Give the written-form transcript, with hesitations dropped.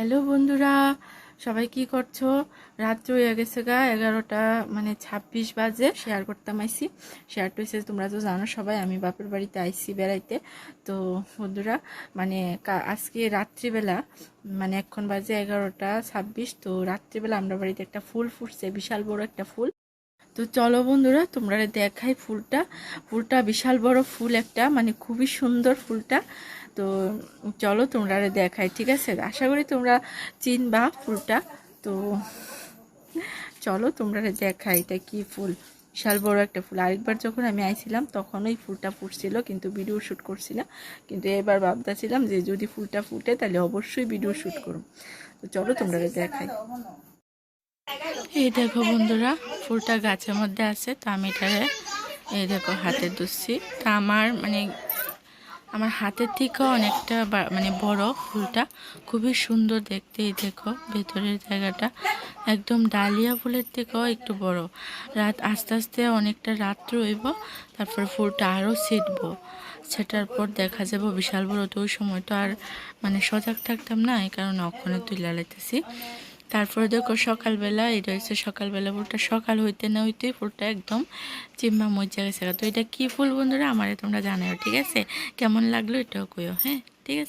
Hello বন্ধুরা, সবাই কি করছো? রাত্র হয়ে গেছে গা 11টা, মানে 26 বাজে। শেয়ার করতাম আইসি। শেয়ারটা হয়েছে, তোমরা তো জানো সবাই, আমি বাপের বাড়িতে আইসি বেড়াইতে। তো বন্ধুরা, মানে আজকে রাত্রিবেলা, মানে এখন বাজে 11টা 26। তো রাত্রিবেলা আমরা বাড়িতে একটা ফুল ফুটছে, বিশাল বড় একটা ফুল। তো চলো বন্ধুরা, তোমরা দেখাই ফুলটা। ফুলটা বিশাল বড় ফুল একটা, মানে খুবই সুন্দর ফুলটা। তো চলো তোমরা দেখাই, ঠিক আছে? আশা করি তোমরা চিনবা ফুলটা। তো চলো তোমরা দেখাই এটা কি ফুল। বিশাল বড় একটা ফুল। আরেকবার যখন আমি আইছিলাম তখন ওই ফুলটা ফুটছিল, কিন্তু ভিডিও শ্যুট করছিলাম। কিন্তু এবার ভাবতেছিলাম যে যদি ফুলটা ফুটে তাহলে অবশ্যই ভিডিও শ্যুট করব। তো চলো তোমরা দেখাই। এই দেখো বন্ধুরা, ফুলটা গাছের মধ্যে আছে। তো আমি এটারে, এই দেখো, হাতে ধরছি। তা আমার হাতের থেকেও অনেকটা মানে বড় ফুলটা, খুবই সুন্দর দেখতে। এই দেখো ভেতরের জায়গাটা একদম ডালিয়া ফুলের থেকেও একটু বড়। রাত আস্তে আস্তে অনেকটা রাত্র হইব, তারপর ফুলটা আরও ছিটবো। সেটার পর দেখা যাবো বিশাল বড়। তো ওই সময় তো আর মানে সজাগ থাকতাম না, এই কারণে অক্ষণে তুলে লাইতেছি। তারপরে দেখো সকালবেলা, এটা হচ্ছে সকালবেলা। ফুলটা সকাল হইতে না হইতেই ফুলটা একদম চিম্মা মজা গেছে। তো এটা কি ফুল বন্ধুরা, আমারে তোমরা জানাও, ঠিক আছে? কেমন লাগলো এটাও কইও, হ্যাঁ? ঠিক আছে।